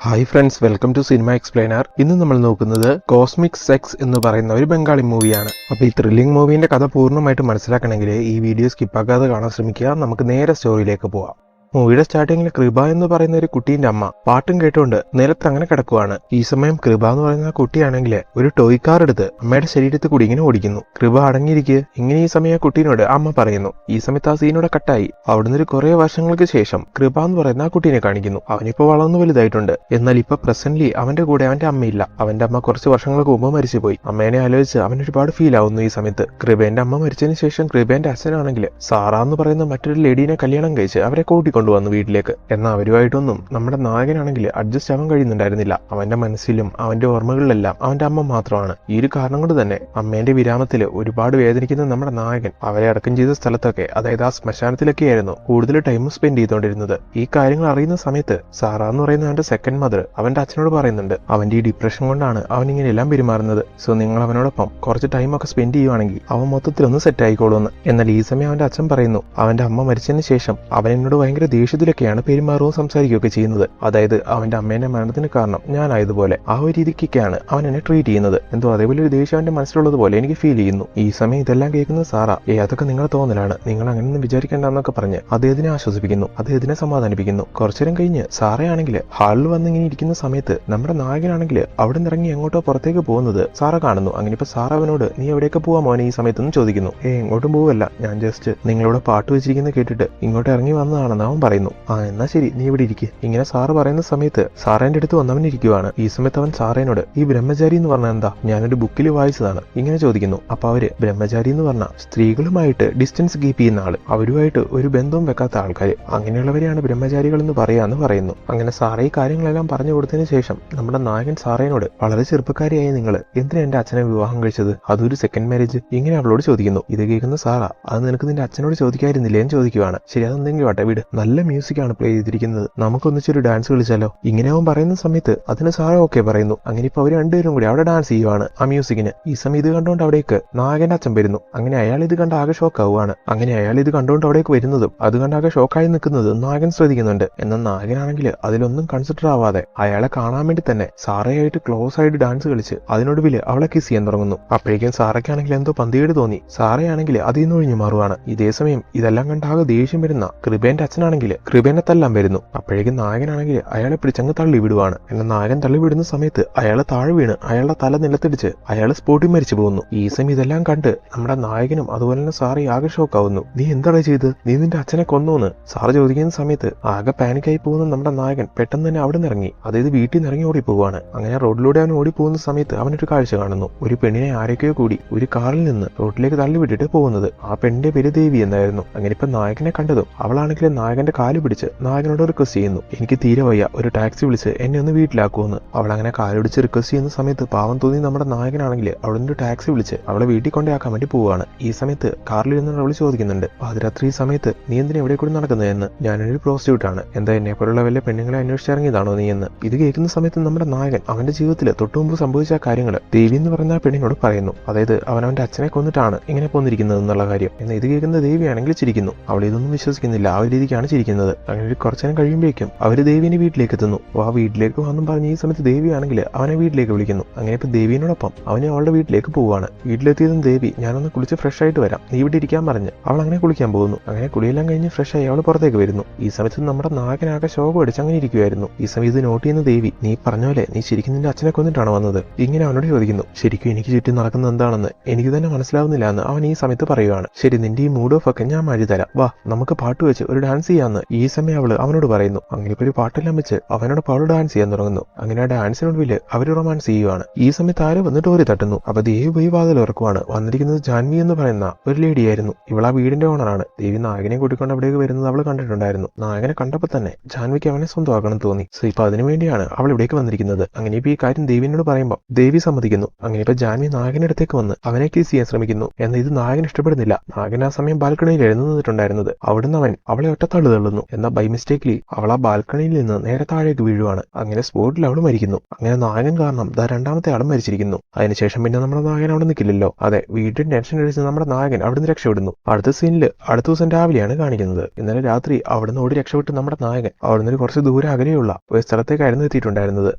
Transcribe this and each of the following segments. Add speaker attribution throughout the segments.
Speaker 1: Hi friends, welcome to cinema explainer. ഇന്ന് നമ്മൾ നോക്കുന്നത് കോസ്മിക് സെക്സ് എന്ന് പറയുന്ന ഒരു ബംഗാളി മൂവിയാണ്. അപ്പോൾ ഈ ത്രില്ലിംഗ് മൂവിന്റെ കഥ പൂർണ്ണമായിട്ട് മനസ്സിലാക്കണമെങ്കിൽ ഈ വീഡിയോ സ്കിപ്പാക്കാതെ കാണാൻ ശ്രമിക്കുക. നമുക്ക് നേരെ സ്റ്റോറിയിലേക്ക് പോവാം. മൂവിയുടെ സ്റ്റാർട്ടിങ്ങിൽ കൃപ എന്ന് പറയുന്ന ഒരു കുട്ടീന്റെ അമ്മ പാട്ടും കേട്ടുകൊണ്ട് നിലത്ത് അങ്ങനെ കിടക്കുവാണ്. ഈ സമയം കൃപ എന്ന് പറയുന്ന കുട്ടിയാണെങ്കിൽ ഒരു ടോയ് കാർ എടുത്ത് അമ്മയുടെ ശരീരത്തിൽ കൂടി ഇങ്ങനെ ഓടിക്കുന്നു. കൃപ അടങ്ങിയിരിക്കുക ഇങ്ങനെ ഈ സമയം കുട്ടീനോട് അമ്മ പറയുന്നു. ഈ സമയത്ത് ആ സീനോടെ കട്ടായി. അവിടുന്ന് ഒരു കുറെ വർഷങ്ങൾക്ക് ശേഷം കൃപ എന്ന് പറയുന്ന ആ കുട്ടീനെ കാണിക്കുന്നു. അവനിപ്പോ വളർന്നു വലുതായിട്ടുണ്ട്. എന്നാൽ ഇപ്പൊ പ്രസന്റ്ലി അവന്റെ കൂടെ അവന്റെ അമ്മയില്ല. അവന്റെ അമ്മ കുറച്ച് വർഷങ്ങൾക്ക് മുമ്പ് മരിച്ചുപോയി. അമ്മേനെ ആലോചിച്ച് അവൻ ഒരുപാട് ഫീൽ ആവുന്നു. ഈ സമയത്ത് കൃപേന്റെ അമ്മ മരിച്ചതിന് ശേഷം കൃപേന്റെ അച്ഛനാണെങ്കിൽ സാറ എന്ന് പറയുന്ന മറ്റൊരു ലേഡീനെ കല്യാണം കഴിച്ച് അവരെ കൂട്ടിക്കൊണ്ടുവന്നു വീട്ടിലേക്ക്. എന്നാൽ അവരുമായിട്ടൊന്നും നമ്മുടെ നായകനാണെങ്കിൽ അഡ്ജസ്റ്റ് ആവാൻ കഴിയുന്നുണ്ടായിരുന്നില്ല. അവന്റെ മനസ്സിലും അവന്റെ ഓർമ്മകളിലെല്ലാം അവന്റെ അമ്മ മാത്രമാണ്. ഈ ഒരു കാരണം കൊണ്ട് തന്നെ അമ്മേന്റെ വിരാമത്തിൽ ഒരുപാട് വേദനിക്കുന്ന നമ്മുടെ നായകൻ അവരെ അടക്കം ചെയ്ത സ്ഥലത്തൊക്കെ, അതായത് ആ ശ്മശാനത്തിലൊക്കെ ആയിരുന്നു കൂടുതൽ ടൈം സ്പെൻഡ് ചെയ്തുകൊണ്ടിരുന്നത്. ഈ കാര്യങ്ങൾ അറിയുന്ന സമയത്ത് സാറ എന്ന് പറയുന്ന അവന്റെ സെക്കൻഡ് മദർ അവന്റെ അച്ഛനോട് പറയുന്നുണ്ട് അവന്റെ ഈ ഡിപ്രഷൻ കൊണ്ടാണ് അവൻ ഇങ്ങനെ എല്ലാം പെരുമാറുന്നത്. സോ നിങ്ങൾ അവനോടൊപ്പം കുറച്ച് ടൈം ഒക്കെ സ്പെൻഡ് ചെയ്യുവാണെങ്കിൽ അവൻ മൊത്തത്തിലൊന്ന് സെറ്റ് ആയിക്കോളൂന്ന്. എന്നാൽ ഈ സമയം അവന്റെ അച്ഛൻ പറയുന്നു അവന്റെ അമ്മ മരിച്ചതിന് ശേഷം അവൻ എന്നോട് ഭയങ്കര ദേഷ്യത്തിലൊക്കെയാണ് പെരുമാറുകയും സംസാരിക്കുകയൊക്കെ ചെയ്യുന്നത്. അതായത് അവന്റെ അമ്മേന്റെ മരണത്തിന് കാരണം ഞാനായതുപോലെ ആ ഒരു രീതിക്കൊക്കെയാണ് അവൻ എന്നെ ട്രീറ്റ് ചെയ്യുന്നത്. എന്തോ അതേപോലെ ഒരു ദേഷ്യം അവന്റെ മനസ്സിലുള്ളത് പോലെ എനിക്ക് ഫീൽ ചെയ്യുന്നു. ഈ സമയം ഇതെല്ലാം കേൾക്കുന്നത് സാറ അതൊക്കെ നിങ്ങളുടെ തോന്നലാണ്, നിങ്ങൾ അങ്ങനെയൊന്നും വിചാരിക്കേണ്ടെന്നൊക്കെ പറഞ്ഞ് അദ്ദേഹത്തിനെ ആശ്വസിപ്പിക്കുന്നു, അദ്ദേഹത്തിനെ സമാധാനിപ്പിക്കുന്നു. കുറച്ചേരം കഴിഞ്ഞ് സാറയാണെങ്കിൽ ഹാളിൽ വന്ന് ഇങ്ങനെ ഇരിക്കുന്ന സമയത്ത് നമ്മുടെ നായകനാണെങ്കിൽ അവിടെ നിന്ന് ഇറങ്ങി എങ്ങോട്ടോ പുറത്തേക്ക് പോകുന്നത് സാറ കാണുന്നു. അങ്ങനെ ഇപ്പൊ സാറ അവനോട് നീ എവിടെയൊക്കെ പോവാ മോനെ ഈ സമയത്തൊന്നും ചോദിക്കുന്നു. എങ്ങോട്ടും പോവല്ല, ഞാൻ ജസ്റ്റ് നിങ്ങളിവിടെ പാട്ട് വെച്ചിരിക്കുന്നത് കേട്ടിട്ട് ഇങ്ങോട്ട് ഇറങ്ങി വന്നതാണെന്ന് അവൻ പറയുന്നു. എന്നാ ശരി, നീ ഇവിടെ ഇരിക്കുക. ഇങ്ങനെ സാറ് പറയുന്ന സമയത്ത് സാറേന്റെ അടുത്ത് വന്നവൻ ഇരിക്കുവാണ്. ഈ സമയത്ത് അവൻ സാറേനോട് ഈ ബ്രഹ്മചാരി എന്ന് പറഞ്ഞാൽ എന്താ, ഞാനൊരു ബുക്കിൽ വായിച്ചതാണ്, ഇങ്ങനെ ചോദിക്കുന്നു. അപ്പൊ അവര് ബ്രഹ്മചാരി എന്ന് പറഞ്ഞ സ്ത്രീകളുമായിട്ട് ഡിസ്റ്റൻസ് കീപ്പ് ചെയ്യുന്ന ആള്, അവരുമായിട്ട് ഒരു ബന്ധവും വെക്കാത്ത ആൾക്കാർ, അങ്ങനെയുള്ളവരെയാണ് ബ്രഹ്മചാരികൾ എന്ന് പറയാന്ന് പറയുന്നു. അങ്ങനെ സാറേ ഈ കാര്യങ്ങളെല്ലാം പറഞ്ഞു കൊടുത്തതിന് ശേഷം നമ്മുടെ നായകൻ സാറേനോട് വളരെ ചെറുപ്പക്കാരിയായി നിങ്ങൾ എന്തിനാ എന്റെ അച്ഛനെ വിവാഹം കഴിച്ചത്, അതൊരു സെക്കൻഡ് മാരേജ്, ഇങ്ങനെ അവളോട് ചോദിക്കുന്നു. ഇത് കേൾക്കുന്ന സാറ അത് നിനക്ക് നിന്റെ അച്ഛനോട് ചോദിക്കായിരുന്നില്ലേ എന്ന് ചോദിക്കുവാണ്. ശരി, അതെന്തെങ്കിലും ആട്ടെ വീട്, നല്ല മ്യൂസിക് ആണ് പ്ലേ ചെയ്തിരിക്കുന്നത്, നമുക്കൊന്നിച്ചൊരു ഡാൻസ് കളിച്ചാലോ, ഇങ്ങനെ അവൻ പറയുന്ന സമയത്ത് അതിന് സാറ ഓക്കെ പറയുന്നു. അങ്ങനെ ഇപ്പൊ അവർ രണ്ടുപേരും കൂടി അവിടെ ഡാൻസ് ചെയ്യുവാണ് ആ മ്യൂസിക്കിന്. ഈ സമയം ഇത് കണ്ടുകൊണ്ട് അവിടേക്ക് നായകന്റെ അച്ഛൻ വരുന്നു. അങ്ങനെ അയാൾ ഇത് കണ്ട് ആകെ ഷോക്ക് ആവുകയാണ്. അങ്ങനെ അയാൾ ഇത് കണ്ടുകൊണ്ട് അവിടേക്ക് വരുന്നതും അത് കണ്ട് ആകെ ഷോക്കായി നിൽക്കുന്നതും നായകൻ ശ്രദ്ധിക്കുന്നുണ്ട്. എന്നാൽ നായകനാണെങ്കിൽ അതിലൊന്നും കൺസിഡർ ആവാതെ അയാളെ കാണാൻ വേണ്ടി തന്നെ സാറയായിട്ട് ക്ലോസ് ആയിട്ട് ഡാൻസ് കളിച്ച് അതിനൊടുവിൽ അവളെ കിസ് ചെയ്യാൻ തുടങ്ങുന്നു. അപ്പോഴേക്കും സാറയ്ക്കാണെങ്കിൽ എന്തോ പന്തികേട് തോന്നി. സാറയാണെങ്കിൽ അതിൽ നിന്ന് ഒഴിഞ്ഞു മാറുവാണ്. ഇതേ സമയം ഇതെല്ലാം കണ്ട് ആകെ ദേഷ്യം വരുന്ന കൃപേന്റെ അച്ഛനാണെങ്കിൽ കൃപേനെ തല്ലാൻ വരുന്നു. അപ്പോഴേക്കും നായകനാണെങ്കിൽ അയാളെ പിടിച്ചങ്ങ് തള്ളി വിടുവാണ്. എന്നാൽ നായകൻ തള്ളി വിടുന്ന സമയത്ത് അയാളെ താഴെ വീണ് അയാളുടെ തല നിലത്തിടിച്ച് അയാൾ സ്പോട്ടിൽ മരിച്ചു പോകുന്നു. ഈ സമയം ഇതെല്ലാം കണ്ട് നമ്മുടെ നായകനും അതുപോലെ തന്നെ സാറ് ആകെ ഷോക്കാവുന്നു. നീ എന്താണ് ചെയ്ത്, നീ നിന്റെ അച്ഛനെ കൊന്നോന്ന് സാറ് ചോദിക്കുന്ന സമയത്ത് ആകെ പാനിക്കായി പോകുന്ന നമ്മുടെ നായകൻ പെട്ടെന്ന് തന്നെ അവിടെ നിന്ന് ഇറങ്ങി, അതായത് വീട്ടിൽ നിന്ന് ഇറങ്ങി ഓടിപ്പോവാണ്. അങ്ങനെ റോഡിലൂടെ അവൻ ഓടിപ്പോകുന്ന സമയത്ത് അവനൊരു കാഴ്ച കാണുന്നു. ഒരു പെണ്ണിനെ ആരൊക്കെയോ കൂടി ഒരു കാറിൽ നിന്ന് റോഡിലേക്ക് തള്ളി വിട്ടിട്ട് പോകുന്നത്. ആ പെണ്ണിന്റെ പേര് ദേവി എന്നായിരുന്നു. അങ്ങനെ ഇപ്പൊ നായകനെ കണ്ടതും അവളാണെങ്കിൽ നായകന്റെ കാല് പിടിച്ച് നായകനോട് റിക്വസ്റ്റ് ചെയ്യുന്നു, എനിക്ക് തീരെ വയ്യ, ഒരു ടാക്സി വിളിച്ച് എന്നെ ഒന്ന് വീട്ടിലാക്കുമെന്ന്. അവൾ അങ്ങനെ കാലുപിടിച്ച് റിക്വസ്റ്റ് ചെയ്യുന്ന സമയത്ത് പാവം തോന്നി നമ്മുടെ നായകനാണെങ്കിൽ അവിടെ നിന്ന് ടാക്സി വിളിച്ച് അവളെ വീട്ടിൽ കൊണ്ടാക്കാൻ വേണ്ടി പോവുകയാണ്. ഈ സമയത്ത് കാറിലിരുന്ന് അവൾ ചോദിക്കുന്നുണ്ട്, പാതിരാത്രി സമയത്ത് നീ എന്തിനാ എവിടെ കൂടി നടക്കുന്നതെന്ന്. ഞാനൊരു പ്രോസ്റ്റിറ്റ്യൂട്ടാണ്, എന്താ എന്നെ പോലുള്ള വല്ല പെണ്ണുങ്ങളെ അന്വേഷിച്ചിറങ്ങിയതാണോ നീ എന്ന്. ഇത് കേൾക്കുന്ന സമയത്ത് നമ്മുടെ നായകൻ അവന്റെ ജീവിതത്തിൽ തൊട്ടു മുമ്പ് സംഭവിച്ച കാര്യങ്ങൾ ദേവി എന്ന് പറയുന്ന പെണ്ണിനോട് പറയുന്നു. അതായത് അവനവന്റെ അച്ഛനെ കൊന്നിട്ടാണ് ഇങ്ങനെ പോന്നിരിക്കുന്നത് എന്നുള്ള കാര്യം. എന്നാൽ ഇത് കേൾക്കുന്ന ദേവിയാണെങ്കിൽ ചിരിക്കുന്നു. അവൾ ഇതൊന്നും വിശ്വസിക്കുന്നില്ല, ആ ഒരു രീതിക്കാണ് ചിരിക്കുന്നത്. അങ്ങനെ ഒരു കുറച്ചു നേരം കഴിയുമ്പോഴേക്കും അവര് ദേവിനെ വീട്ടിലേക്ക് എത്തുന്നു. ആ വീട്ടിലേക്ക് വന്നും പറഞ്ഞ് ഈ സമയത്ത് ദേവിയാണെങ്കിൽ അവനെ വീട്ടിലേക്ക് വിളിക്കുന്നു. അങ്ങനെ ഇപ്പൊ ദേവിനോടൊപ്പം അവന് അവളുടെ വീട്ടിലേക്ക് പോവുകയാണ്. വീട്ടിലെത്തിയതും ദേവി ഞാനൊന്ന് കുളിച്ച് ഫ്രഷ് ആയിട്ട് വരാം, നീ ഇവിടെ ഇരിക്കാൻ പറഞ്ഞ് അവൾ അങ്ങനെ കുളിക്കാൻ പോകുന്നു. അങ്ങനെ കുളിയെല്ലാം കഴിഞ്ഞ് ഫ്രഷ് ആയി അവൾ പുറത്തേക്ക് വരുന്നു. ഈ സമയത്ത് നമ്മുടെ നായകനാകെ ശോകം അടിച്ച് അങ്ങനെ ഇരിക്കുമായിരുന്നു. ഈ സമയം ഇത് നോട്ട് ചെയ്യുന്ന ദേവി, നീ പറഞ്ഞ പോലെ നീ ശരിക്കും നിന്റെ അച്ഛനെ കൊന്നിട്ടാണ് വന്നത്, ഇങ്ങനെ അവനോട് ചോദിക്കുന്നു. ശരിക്കും എനിക്ക് ചുറ്റും നടക്കുന്നത് എന്താണെന്ന് എനിക്ക് തന്നെ മനസ്സിലാവുന്നില്ല എന്ന് അവൻ ഈ സമയത്ത് പറയുകയാണ്. ശരി, നിന്റെ ഈ മൂഡ് ഓഫ് ഒക്കെ ഞാൻ മാറ്റി തരാം, വാ നമുക്ക് പാട്ട് വെച്ച് ഒരു ഡാൻസ് ചെയ്യാന്ന് ഈ സമയം അവള് അവനോട് പറയുന്നു. അങ്ങനെ ഇപ്പൊ ഒരു പാട്ടെല്ലാം വെച്ച് അവനോടൊപ്പം അവള് ഡാൻസ് ചെയ്യാൻ തുടങ്ങുന്നു. അങ്ങനെ ആ ഡാൻസിനൊടുവിൽ അവര് റൊമാൻസ് ചെയ്യുവാണ്. ഈ സമയത്ത് ആരോ വന്നിട്ട് ഓരി തട്ടുന്നു. അപ്പൊ ദേവി പോയി വാതിൽ ഉറക്കുവാണ്. വന്നിരിക്കുന്നത് ജാൻവി എന്ന് പറയുന്ന ഒരു ലേഡിയായിരുന്നു. ഇവൾ ആ വീടിന്റെ ഓണറാണ്. ദേവി നായകനെ കൂട്ടിക്കൊണ്ട് അവിടേക്ക് വരുന്നത് അവൾ കണ്ടിട്ടുണ്ടായിരുന്നു. നായകനെ കണ്ടപ്പോൾ തന്നെ ജാൻവിക്ക് അവനെ സ്വന്തമാക്കണം തോന്നി. സോ ഇപ്പൊ അതിനുവേണ്ടിയാണ് അവൾ ഇവിടേക്ക് വന്നിരിക്കുന്നത്. അങ്ങനെ ഇപ്പൊ ഈ കാര്യം ദേവിനോട് പറയുമ്പോൾ ദേവി സമ്മതിക്കുന്നു. അങ്ങനെ ഇപ്പൊ ജാൻവി നായകന്റെ അടുത്തേക്ക് വന്ന് അവനെ കിസ് ചെയ്യാൻ ശ്രമിക്കുന്നു. എന്നാൽ ഇത് നായകൻ ഇഷ്ടപ്പെടുന്നില്ല. നായകൻ ആ സമയം ബാൽക്കണിയിൽ എഴുന്നേറ്റിട്ടുണ്ടായിരുന്നത്. അവിടുന്ന് അവൻ അവളെ ഒറ്റത്തള്ളു തള്ളുന്നു. എന്നാൽ ബൈ മിസ്റ്റേക്കിലി അവൾ ആ ബാൽക്കണിയിൽ നിന്ന് നേരെ താഴേക്ക് വീഴുവാണ്. അങ്ങനെ സ്പോട്ടിൽ അവൾ മരിക്കുന്നു. അങ്ങനെ നായകൻ കാരണം രണ്ടാമത്തെ ആളും മരിച്ചിരിക്കുന്നു. അതിനുശേഷം പിന്നെ നമ്മുടെ നായകൻ അവിടെ നിൽക്കില്ലല്ലോ. അതെ, വീണ്ടും ടെൻഷൻ അടിച്ച് നമ്മുടെ നായകൻ അവിടുന്ന് രക്ഷപ്പെടുന്നു. അടുത്ത സീനിൽ അടുത്ത ദിവസം രാവിലെയാണ് കാണിക്കുന്നത്. ഇന്നലെ രാത്രി അവിടുന്ന് ഓടി രക്ഷപ്പെട്ട് നമ്മുടെ നായകൻ അവിടുന്ന് കുറച്ച് ദൂരെ അകലെയുള്ള ഒരു സ്ഥലത്തേക്കായിരുന്നു എത്തിയിട്ടുണ്ടായിരുന്നത്.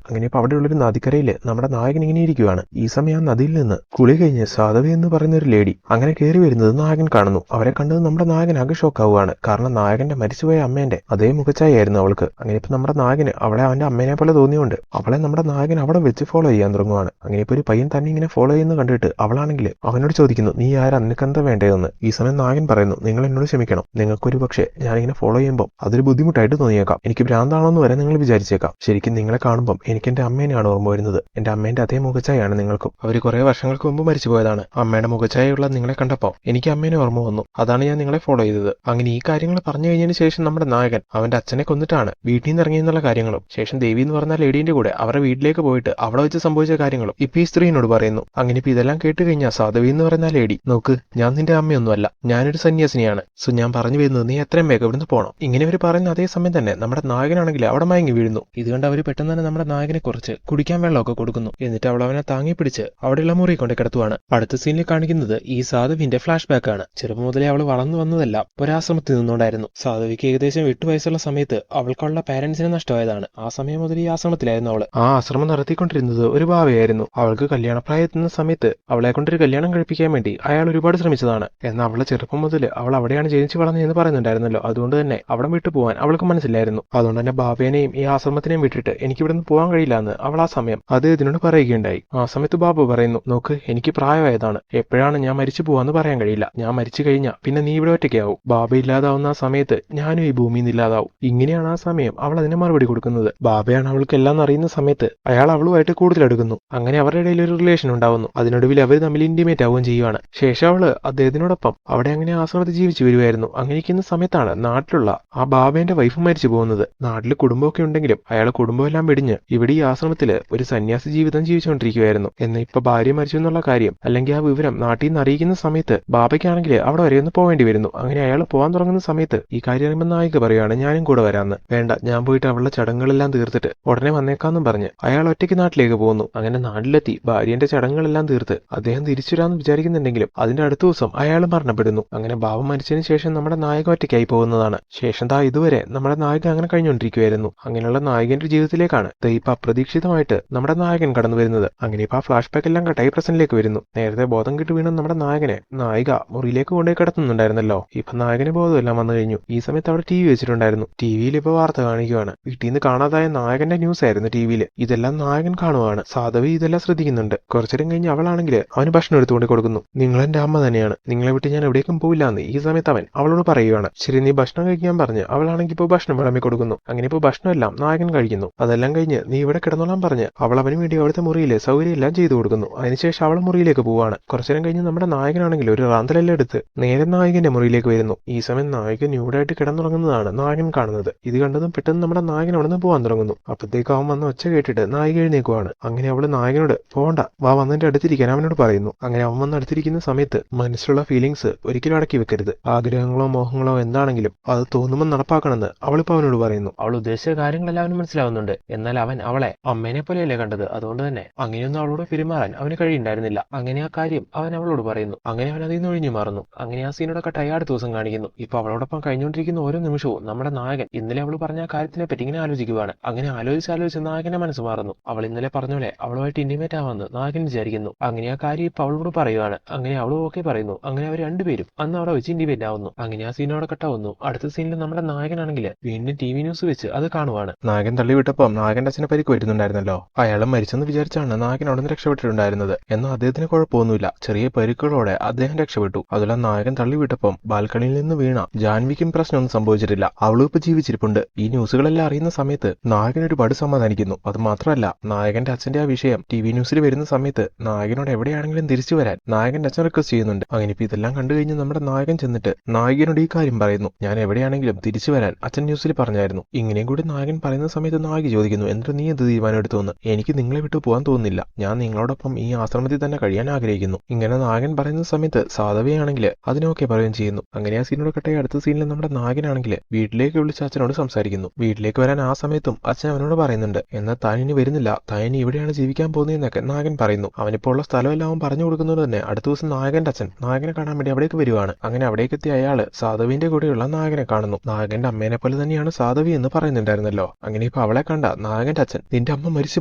Speaker 1: അങ്ങനെ ഇപ്പൊ അവിടെയുള്ളൊരു നദിക്കരയിൽ നമ്മുടെ നായകൻ ഇങ്ങനെ ഇരിക്കുകയാണ്. ഈ സമയം ആ നദിയിൽ നിന്ന് കുളി കഴിഞ്ഞ് സാധവി എന്ന് പറയുന്ന ഒരു ലേഡി അങ്ങനെ കയറി വരുന്നത് നായകൻ കാണുന്നു. അവരെ കണ്ടത് നമ്മുടെ നായകൻ ആകെ ഷോക്കാവുകയാണ്. കാരണം നായകന്റെ മരിച്ചുപോയ അമ്മേന്റെ അതേ മുഖച്ചായായിരുന്നു അവൾക്ക്. അങ്ങനെ ഇപ്പൊ നമ്മുടെ നായകന് അവളെ അവന്റെ അമ്മേനെ പോലെ തോന്നിയുകൊണ്ട് അവളെ നമ്മുടെ നായകൻ അവിടെ വെച്ച് ഫോളോ ചെയ്യാൻ തുടങ്ങുവാണ്. അങ്ങനെ ഇപ്പൊ ഒരു പയ്യൻ തന്നെ ഇങ്ങനെ ഫോളോ ചെയ്യുന്ന കണ്ടിട്ട് അവളാണെങ്കിൽ അവനോട് ചോദിക്കുന്നു, നീ ആരാ, നിനക്കെന്താ വേണ്ടതെന്ന്. ഈ സമയം നായകൻ പറയുന്നു, നിങ്ങൾ എന്നോട് ക്ഷമിക്കണം, നിങ്ങൾക്കൊരു പക്ഷേ ഞാനിങ്ങനെ ഫോളോ ചെയ്യുമ്പോൾ അതൊരു ബുദ്ധിമുട്ടായിട്ട് തോന്നിയേക്കാം, എനിക്ക് ഭ്രാന്താണെന്ന് വരെ നിങ്ങൾ വിചാരിച്ചേക്കാം. ശരിക്കും നിങ്ങളെ കാണുമ്പോൾ എനിക്ക് എന്റെ അമ്മേനെയാണ് ഓർമ്മ വരുന്നത്. എന്റെ അമ്മേന്റെ അതേ മുഖച്ചായാണ് നിങ്ങൾക്കും. അവർ കുറെ വർഷങ്ങൾക്ക് മുമ്പ് മരിച്ചു പോയതാണ്. അമ്മയുടെ മുഖച്ചായുള്ള നിങ്ങളെ കണ്ടപ്പോൾ എനിക്ക് അമ്മേനെ ഓർമ്മ വന്നു. അതാണ് ഞാൻ നിങ്ങളെ ഫോളോ ചെയ്തത്. അങ്ങനെ ഈ കാര്യങ്ങൾ പറഞ്ഞു കഴിഞ്ഞതിന് ശേഷം നമ്മുടെ നായകൻ അവന്റെ അച്ഛനെ കൊന്നിട്ടാണ് വീട്ടിൽ നിന്ന് ഇറങ്ങിയെന്നുള്ള കാര്യങ്ങളും ശേഷം ദേവി എന്ന് പറഞ്ഞ ലേഡീന്റെ കൂടെ അവരുടെ വീട്ടിലേക്ക് പോയിട്ട് അവിടെ വെച്ച് സംഭവിച്ച കാര്യങ്ങളും ഇപ്പൊ ഈ സ്ത്രീനോട് പറയുന്നു. അങ്ങനെ ഇപ്പൊ ഇതെല്ലാം കേട്ട് കഴിഞ്ഞാൽ സാധവി എന്ന് പറയുന്ന ലേഡി, നോക്ക്, ഞാൻ നിന്റെ അമ്മയൊന്നുമല്ല, ഞാനൊരു സന്യാസിനിയാണ്. സോ ഞാൻ പറഞ്ഞു വരുന്നത് നീ എത്രയും വേഗം ഇവിടുന്ന് പോകണം. ഇങ്ങനെ അവർ പറയുന്ന അതേ സമയം തന്നെ നമ്മുടെ നായകനാണെങ്കിൽ അവിടെ മയങ്ങി വീഴുന്നു. ഇത് കണ്ട് അവർ പെട്ടെന്ന് തന്നെ നമ്മുടെ നായകനെ കുറിച്ച് കുടിക്കാൻ വെള്ളമൊക്കെ കൊടുക്കുന്നു. എന്നിട്ട് അവൾ അവനെ താങ്ങി പിടിച്ച് അവിടെയുള്ള മുറി കൊണ്ട് കിടത്തുവാണ്. അടുത്ത സീനിൽ കാണിക്കുന്നത് ഈ സാധുവിന്റെ ഫ്ലാഷ് ബാക്ക് ആണ്. ചെറുപ്പം മുതലേ അവൾ വളർന്നു വന്നതെല്ലാം ഒരാശ്രമത്തിൽ നിന്നുകൊണ്ടായിരുന്നു. സാധുവിക്ക് ഏകദേശം 8 വയസ്സുള്ള സമയത്ത് അവൾക്കുള്ള പാരന്റ്സിനെ നഷ്ടമായതാണ്. ആ സമയം മുതൽ ഈ ആശ്രമത്തിലായിരുന്നു അവള്. ആ ആശ്രമം നടത്തിക്കൊണ്ടിരുന്നത് ഒരു ബാവയായിരുന്നു. അവൾക്ക് കല്യാണപ്രായത്തുന്ന സമയത്ത് അവളെ കൊണ്ടൊരു കല്യാണം കഴിപ്പിക്കാൻ വേണ്ടി അയാൾ ഒരുപാട് ശ്രമിച്ചതാണ്. എന്നാൽ അവളെ ചെറുപ്പം മുതൽ അവൾ അവിടെയാണ് ജനിച്ചു വളർന്നതെന്ന് പറയുന്നുണ്ടായിരുന്നല്ലോ. അതുകൊണ്ട് തന്നെ അവിടെ വിട്ടു പോകാൻ അവൾക്ക് മനസ്സിലായിരുന്നു. അതുകൊണ്ട് തന്നെ ബാബേനെയും ഈ ആശ്രമത്തിനെയും വിട്ടിട്ട് എനിക്ക് ഇവിടുന്ന് പോകാൻ കഴിയില്ല എന്ന് അവൾ ആ സമയം അദ്ദേഹത്തിനോട് പറയുകയുണ്ടായി. ആ സമയത്ത് ബാബു പറയുന്നു, നോക്ക്, എനിക്ക് പ്രായമായതാണ്, എപ്പോഴാണ് ഞാൻ മരിച്ചു പോവാന്ന് പറയാൻ കഴിയില്ല. ഞാൻ മരിച്ചു കഴിഞ്ഞാൽ പിന്നെ നീ ഇവിടെ ഒറ്റയ്ക്കാവും. ബാബ ഇല്ലാതാവുന്ന ആ സമയത്ത് ഞാനും ഈ ഭൂമിയിൽ നിന്ന് ഇല്ലാതാവും. ഇങ്ങനെയാണ് ആ സമയം അവൾ അതിന് മറുപടി കൊടുക്കുന്നത്. ബാബയാണ് അവൾക്ക് എല്ലാം അറിയുന്ന സമയത്ത് അയാൾ അവളുമായിട്ട് കൂടുതൽ എടുക്കുന്നു. അങ്ങനെ അവരുടെ ഇടയിൽ ഒരു റിലേഷൻ ഉണ്ടാവുന്നു. അതിനൊടുവിൽ അവർ തമ്മിൽ ഇന്റിമേറ്റ് ആവുകയും ചെയ്യുവാണ്. ശേഷം അവള് അദ്ദേഹത്തിനോടൊപ്പം അവിടെ അങ്ങനെ ആശ്രമത്തിൽ ജീവിച്ചു വരുമായിരുന്നു. അങ്ങനെ ഇരിക്കുന്ന സമയത്താണ് നാട്ടിലുള്ള ആ ബാബേന്റെ വൈഫ് മരിച്ചു പോകുന്നത്. നാട്ടിൽ കുടുംബമൊക്കെ ഉണ്ടെങ്കിലും അയാൾ കുടുംബമെല്ലാം വെടിഞ്ഞ് ഇവിടെ ഈ ആശ്രമത്തില് ഒരു സന്യാസി ജീവിതം ജീവിച്ചുകൊണ്ടിരിക്കുകയായിരുന്നു. എന്നാൽ ഇപ്പൊ ഭാര്യ മരിച്ചു എന്നുള്ള കാര്യം അല്ലെങ്കിൽ ആ വിവരം നാട്ടിൽ നിന്ന് അറിയിക്കുന്ന സമയത്ത് ബാബയ്ക്കാണെങ്കിൽ അവിടെ വരെ ഒന്ന് പോവേണ്ടി വരുന്നു. അങ്ങനെ അയാൾ പോകാൻ തുടങ്ങുന്ന സമയത്ത് ഈ കാര്യം അറിയുമ്പോൾ നായിക പറയുകയാണ്, ഞാനും കൂടെ വരാമെന്ന്. വേണ്ട, ഞാൻ പോയിട്ട് അവളുടെ ചടങ്ങുകളെല്ലാം തീർത്തിട്ട് ഉടനെ വന്നേക്കാന്നും പറഞ്ഞ് അയാൾ ഒറ്റയ്ക്ക് നാട്ടിലേക്ക് പോകുന്നു. അങ്ങനെ നാട്ടിലെത്തി ഭാര്യന്റെ ചടങ്ങുകളെല്ലാം തീർത്ത് അദ്ദേഹം തിരിച്ചു വരാമെന്ന് വിചാരിക്കുന്നുണ്ടെങ്കിലും അതിന്റെ അടുത്ത ദിവസം അയാൾ മരണപ്പെടുന്നു. അങ്ങനെ ബാബ മരിച്ചതിന് ശേഷം നമ്മുടെ നായക ഒറ്റയ്ക്കായി പോകുന്നതാണ്. ശേഷം ഇതുവരെ നമ്മുടെ നായക അങ്ങനെ കഴിഞ്ഞുകൊണ്ടിരിക്കുകയായിരുന്നു. അങ്ങനെയുള്ള നായകന്റെ ജീവിതത്തിലേക്കാണ് ഇപ്പൊ അപ്രതീക്ഷിതമായിട്ട് നമ്മുടെ നായകൻ കടന്നു വരുന്നത്. അങ്ങനെ ഇപ്പൊ ആ ഫ്ലാഷ് ബാക്ക് എല്ലാം കട്ടായി പ്രസന്റിലേക്ക് വരുന്നു. നേരത്തെ ബോധം കിട്ടി വീണ നമ്മുടെ നായകനെ നായിക മുറിയിലേക്ക് കൊണ്ടുപോയി കിടത്തുന്നുണ്ടായിരുന്നല്ലോ. ഇപ്പൊ നായകന് ബോധമെല്ലാം വന്നു കഴിഞ്ഞു. ഈ സമയത്ത് അവിടെ TV വെച്ചിട്ടുണ്ടായിരുന്നു. ടിവിയിൽ ഇപ്പൊ വാർത്ത കാണിക്കുകയാണ്. വീട്ടിൽ നിന്ന് കാണാതായ നായകന്റെ ന്യൂസ് ആയിരുന്നു ടിവിയിൽ. ഇതെല്ലാം നായകൻ കാണുവാണ്. സാധവി ഇതെല്ലാം ശ്രദ്ധിക്കുന്നുണ്ട്. കുറച്ചേരം കഴിഞ്ഞ് അവളാണെങ്കിൽ അവന് ഭക്ഷണം എടുത്തുകൊണ്ട് കൊടുക്കുന്നു. നിങ്ങൾ എന്റെ അമ്മ തന്നെയാണ്, നിങ്ങളെ വിട്ട് ഞാൻ എവിടേക്കും പോയില്ല എന്ന് ഈ സമയത്ത് അവൻ അവളോട് പറയുകയാണ്. ശരി, നീ ഭക്ഷണം കഴിക്കാൻ പറഞ്ഞ് അവളാണെങ്കിൽ ഇപ്പോൾ ഭക്ഷണം വിളമ്പി കൊടുക്കുന്നു. അങ്ങനെ ഇപ്പോൾ ഭക്ഷണം എല്ലാം നായകൻ കഴിക്കുന്നു. അതെല്ലാം കഴിഞ്ഞ് നീ ഇവിടെ കിടന്നോളാൻ പറഞ്ഞ് അവൾ അവന് വേണ്ടി അവിടുത്തെ മുറിയിലെ സൗകര്യം എല്ലാം ചെയ്തു കൊടുക്കുന്നു. അതിനുശേഷം അവൾ മുറിയിലേക്ക് പോവാണ്. കുറച്ചേരം കഴിഞ്ഞ് നമ്മുടെ നായകനാണെങ്കിൽ ഒരു റാന്തലെല്ലാം എടുത്ത് നേരെ നായകന്റെ മുറിയിലേക്ക് വരുന്നു. ഈ സമയം നായകൻ ന്യൂഡായിട്ട് കിടന്നുറങ്ങുന്നതാണ് നായകൻ കാണുന്നത്. ഇത് കണ്ടതും പെട്ടെന്ന് നമ്മുടെ നായകൻ അവിടെ നിന്ന് പോകാൻ തുടങ്ങുന്നു. അപ്പോഴത്തേക്ക് അവൻ വന്ന് ഒച്ച കേട്ടിട്ട് നായിക എഴുന്നേക്കുവാണ്. അങ്ങനെ അവള് നായകനോട് പോകണ്ട, വാ, വന്നിട്ട് അടുത്തിരിക്കാൻ അവനോട് പറയുന്നു. അങ്ങനെ അവൻ വന്ന് അടുത്തിരിക്കുന്ന സമയത്ത് മനസ്സിലുള്ള ഫീലിങ്സ് ഒരിക്കലും അടക്കി വെക്കരുത്. ആഗ്രഹങ്ങളോ മോഹങ്ങളോ എന്താണെങ്കിലും അത് തോന്നുമ്പോൾ നടപ്പാക്കണമെന്ന് അവളിപ്പോ അവനോട് പറയുന്നു. അവൾ ഉദ്ദേശിച്ച കാര്യങ്ങളെല്ലാം അവന് മനസ്സിലാവുന്നുണ്ട്. എന്നാൽ അവൻ അവളെ അമ്മേനെ പോലെയല്ലേ കണ്ടത്. അതുകൊണ്ട് തന്നെ അങ്ങനെയൊന്നും അവളോട് പെരുമാറാൻ അവന് കഴിയുണ്ടായിരുന്നില്ല. അങ്ങനെ ആ കാര്യം അവൻ അവളോട് പറയുന്നു. അങ്ങനെ അവൻ അതിൽ നിന്ന് ഒഴിഞ്ഞു മാറുന്നു. അങ്ങനെ ആ സീനോടെ കട്ടായി അടുത്ത ദിവസം കാണിക്കുന്നു. ഇപ്പൊ അവളോടൊപ്പം കഴിഞ്ഞുകൊണ്ടിരിക്കുന്ന ഓരോ നിമിഷവും നമ്മുടെ നായകൻ ഇന്നലെ അവൾ പറഞ്ഞ ആ കാര്യത്തിനെ പറ്റി ഇങ്ങനെ ആലോചിക്കുകയാണ്. അങ്ങനെ ആലോചിച്ച് നായകന്റെ മനസ്സ് മാറുന്നു. അവൾ ഇന്നലെ പറഞ്ഞ പോലെ അവളുമായിട്ട് ഇന്റിമേറ്റ് ആവാന്ന് നായകൻ വിചാരിക്കുന്നു. അങ്ങനെ ആ കാര്യം ഇപ്പൊ അവളോട് പറയുകയാണ്. അങ്ങനെ അവളും ഓക്കെ പറയുന്നു. അങ്ങനെ അവർ രണ്ടുപേരും അന്ന് അവിടെ വെച്ച് ഇന്റിമേറ്റ് ആവുന്നു. അങ്ങനെ ആ സീനോടെ കട്ടാവുന്നു. അടുത്ത സീനിൽ നമ്മുടെ നായകനാണെങ്കിൽ വീണ്ടും TV ന്യൂസ് വെച്ച് അത് കാണുവാണ്. നായകൻ തള്ളിവിട്ടപ്പം നായകന്റെ അച്ഛനെ പരിക്ക് വരുന്നുണ്ടായിരുന്നല്ലോ. അയാളും മരിച്ചെന്ന് വിചാരിച്ചാണ് നായകൻ അവിടെ നിന്ന് രക്ഷപ്പെട്ടിട്ടുണ്ടായിരുന്നത്. എന്നാൽ അദ്ദേഹത്തിന് കുഴപ്പമൊന്നുമില്ല. ചെറിയ പരിക്കുകളോടെ അദ്ദേഹം രക്ഷപ്പെട്ടു. അതുപോലെ നായകൻ തള്ളിവിട്ടപ്പം ബാൽക്കണിയിൽ നിന്ന് വീണ ജാൻവിക്കും പ്രശ്നമൊന്നും സംഭവിച്ചിട്ടില്ല. അവളും ഇപ്പൊ ജീവിച്ചിരിപ്പുണ്ട്. ഈ ന്യൂസുകളെല്ലാം അറിയുന്ന സമയത്ത് നായകൻ ഒരുപാട് സമാധാനിക്കുന്നു. അത് മാത്രമല്ല, നായകന്റെ അച്ഛന്റെ ആ വിഷയം TV ന്യൂസിൽ വരുന്ന സമയത്ത് നായകനോട് എവിടെയാണെങ്കിലും തിരിച്ചു വരാൻ നായകന്റെ അച്ഛൻ റിക്വസ്റ്റ് ചെയ്യുന്നുണ്ട്. അങ്ങനെ ഇപ്പൊ ഇതെല്ലാം കണ്ടു കഴിഞ്ഞ് നമ്മുടെ നായകൻ ചെന്നിട്ട് നായകനോട് ഈ കാര്യം പറയുന്നു. ഞാൻ എവിടെയാണെങ്കിലും തിരിച്ചു വരാൻ അച്ഛൻ ന്യൂസിൽ പറഞ്ഞായിരുന്നു. ഇങ്ങനെയും കൂടി നായകൻ പറയുന്ന സമയത്ത് നായിക ചോദിക്കുന്നു, എന്നിട്ട് നീ എന്ത് തീരുമാനം എടുത്തോന്ന്. എനിക്ക് നിങ്ങളെ വിട്ടു പോകാൻ തോന്നുന്നില്ല, ഞാൻ നിങ്ങളോടൊപ്പം ഈ ആശ്രമത്തിൽ തന്നെ കഴിയാൻ ആഗ്രഹിക്കുന്നു. ഇങ്ങനെ നായകൻ പറയുന്ന സമയത്ത് സാധവയാണെങ്കിൽ അതിനൊക്കെ പറയുകയും ചെയ്യുന്നു. അങ്ങനെ ആ സീനോട് കട്ടെ അടുത്ത സീനിൽ നമ്മുടെ നായകൻ നായകനാണെങ്കിൽ വീട്ടിലേക്ക് വിളിച്ച് അച്ഛനോട് സംസാരിക്കുന്നു. വീട്ടിലേക്ക് വരാൻ ആ സമയത്തും അച്ഛൻ അവനോട് പറയുന്നുണ്ട്, എന്നാൽ താൻ ഇനി വരുന്നില്ല, താൻ ഇനി ഇവിടെയാണ് ജീവിക്കാൻ പോകുന്നതെന്നൊക്കെ നായകൻ പറയുന്നു. അവനിപ്പോൾ ഉള്ള സ്ഥലമെല്ലാം അവൻ പറഞ്ഞു കൊടുക്കുന്നത് തന്നെ അടുത്ത ദിവസം നായകന്റെ അച്ഛൻ നായകനെ കാണാൻ വേണ്ടി അവിടേക്ക് വരുവാണ്. അങ്ങനെ അവിടേക്ക് എത്തിയ അയാള് സാധവിന്റെ കൂടെയുള്ള നായകനെ കാണുന്നു. നായകന്റെ അമ്മേനെ പോലെ തന്നെയാണ് സാധവി എന്ന് പറയുന്നുണ്ടായിരുന്നല്ലോ. അങ്ങനെ ഇപ്പൊ അവളെ കണ്ട നായകന്റെ അച്ഛൻ, നിന്റെ അമ്മ മരിച്ചു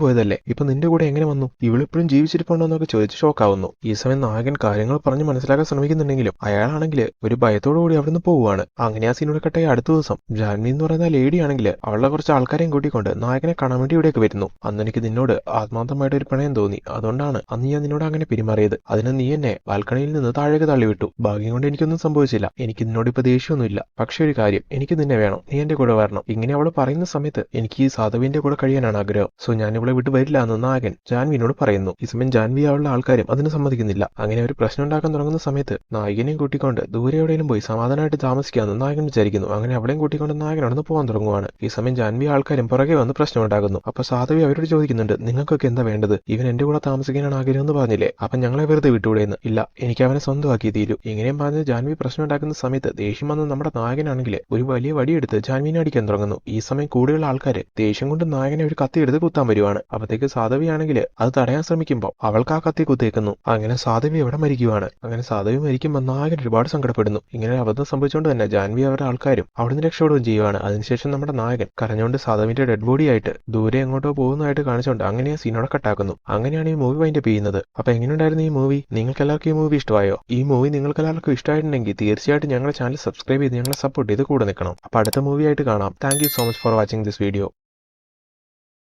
Speaker 1: പോയതല്ലേ, ഇപ്പൊ നിന്റെ കൂടെ എങ്ങനെ വന്നു, ഇവളിപ്പോഴും ജീവിച്ചിരിപ്പുണ്ടോ എന്നൊക്കെ ചോദിച്ച് ഷോക്കാവുന്നു. ഈ സമയം നായകൻ കാര്യങ്ങൾ പറഞ്ഞ് മനസ്സിലാക്കാൻ ശ്രമിക്കുന്നുണ്ടെങ്കിലും അയാളാണെങ്കിൽ ഒരു ഭയത്തോടു കൂടി അവിടുന്ന് പോവുകയാണ്. അങ്ങനെ ആ സീനോട് കട്ടായി അടുത്ത ദിവസം ജാൻവി എന്ന് പറയുന്ന ലേഡി ആണെങ്കിൽ അവളുടെ കുറച്ച് ആൾക്കാരെയും കൂട്ടിക്കൊണ്ട് നായകനെ കാണാൻ വേണ്ടി ഇവിടേക്ക് വരുന്നു. അന്ന് എനിക്ക് നിന്നോട് ആത്മാർത്ഥമായിട്ട് ഒരു പ്രണയം തോന്നി, അതുകൊണ്ടാണ് അന്ന് ഞാൻ നിന്നോട് അങ്ങനെ പെരുമാറിയത്. അതിന് നീ എന്നെ ബാൽക്കണിയിൽ നിന്ന് താഴേക്ക് തള്ളിവിട്ടു. ഭാഗ്യം കൊണ്ട് എനിക്കൊന്നും സംഭവിച്ചില്ല. എനിക്ക് നിന്നോട് ഇപ്പൊ ദേഷ്യമൊന്നുമില്ല. പക്ഷെ ഒരു കാര്യം, എനിക്ക് നിന്നെ വേണം, നീ എന്റെ കൂടെ വരണം. ഇങ്ങനെ അവൾ പറയുന്ന സമയത്ത് എനിക്ക് ഈ സാധുവിന്റെ കൂടെ കഴിയാനാണ് ആഗ്രഹം. സോ ഞാൻ ഇവിടെ വിട്ട് വരില്ല എന്ന് നായകൻ ജാൻവിനോട് പറയുന്നു. ഈ സമയം ജാൻവി അവളുടെ ആൾക്കാരും അതിന് സമ്മതിക്കുന്നില്ല. അങ്ങനെ ഒരു പ്രശ്നം ഉണ്ടാക്കാൻ തുടങ്ങുന്ന സമയത്ത് നായകനെയും കൂട്ടിക്കൊണ്ട് ദൂരെ എവിടെയും പോയി സമാധാനമായിട്ട് താമസിക്കാമെന്ന് നായകൻ വിചാരിക്കുന്നു. അങ്ങനെ അവളെയും കൂട്ടിക്കൊണ്ട് നായകൻ അവിടെ നിന്ന് പോകാൻ തുടങ്ങുവാണ്. ഈ സമയം ജാൻവി ആൾക്കാരും പുറകെ വന്ന് പ്രശ്നം ഉണ്ടാകുന്നു. അപ്പൊ സാധവി അവരോട് ചോദിക്കുന്നുണ്ട്, നിങ്ങൾക്കൊക്കെ എന്താ വേണ്ടത്, ഇവൻ എന്റെ കൂടെ താമസിക്കാനാണ് ആഗ്രഹം എന്ന് പറഞ്ഞില്ലേ, അപ്പൊ ഞങ്ങളെ വെറുതെ വിട്ടുകൂടെയെന്ന്. ഇല്ല, എനിക്ക് അവനെ സ്വന്തമാക്കി തീരൂ. ഇങ്ങനെയും പറഞ്ഞ് ജാൻവി പ്രശ്നം ഉണ്ടാക്കുന്ന സമയത്ത് ദേഷ്യം വന്ന് നമ്മുടെ നായകനാണെങ്കിൽ ഒരു വലിയ വടിയെടുത്ത് ജാൻവിനെ അടിക്കാൻ തുടങ്ങുന്നു. ഈ സമയം കൂടെയുള്ള ആൾക്കാര് ദേഷ്യം കൊണ്ട് നായകനെ ഒരു കത്തി എടുത്ത് കുത്താൻ വരുവാണ്. അപ്പത്തേക്ക് സാധവി ആണെങ്കിൽ അത് തടയാൻ ശ്രമിക്കുമ്പോൾ അവൾക്ക് ആ കത്തി കുത്തേക്കുന്നു. അങ്ങനെ സാധവി അവിടെ മരിക്കുവാണ്. അങ്ങനെ സാധവി മരിക്കുമ്പോൾ നായകൻ ഒരുപാട് സങ്കടപ്പെടുന്നു. ഇങ്ങനെ അബദ്ധം സംഭവിച്ചുകൊണ്ട് തന്നെ ജാൻവി അവരുടെ ആൾക്കാരും അവിടുന്ന് രക്ഷപ്പെടുകയും ചെയ്യുവാണ്. അതിനുശേഷം നമ്മുടെ നായകൻ കരഞ്ഞുകൊണ്ട് സാധവിന്റെ ഡെഡ് ബോഡി ആയിട്ട് ദൂരെ എങ്ങോട്ടോ പോകുന്നതായിട്ട് കാണിച്ചുകൊണ്ട് അങ്ങനെ ആ സീനോടെ കട്ടാക്കുന്നു. അങ്ങനെയാണ് ഈ മൂവി വൈൻഡപ്പ് ചെയ്യുന്നത്. അപ്പൊ എങ്ങനെയുണ്ടായിരുന്നു ഈ മൂവി? നിങ്ങൾക്ക് എല്ലാവർക്കും ഈ മൂവി ഇഷ്ടമായോ? ഈ മൂവി നിങ്ങൾക്ക് എല്ലാവർക്കും ഇഷ്ടമായിട്ടുണ്ടെങ്കിൽ തീർച്ചയായിട്ടും ഞങ്ങളുടെ ചാനൽ സബ്സ്ക്രൈബ് ചെയ്ത് ഞങ്ങളെ സപ്പോർട്ട് ചെയ്ത് കൂടെ നിൽക്കണം. അപ്പൊ അടുത്ത മൂവി ആയിട്ട് കാണാം. Thank you so much for watching this video.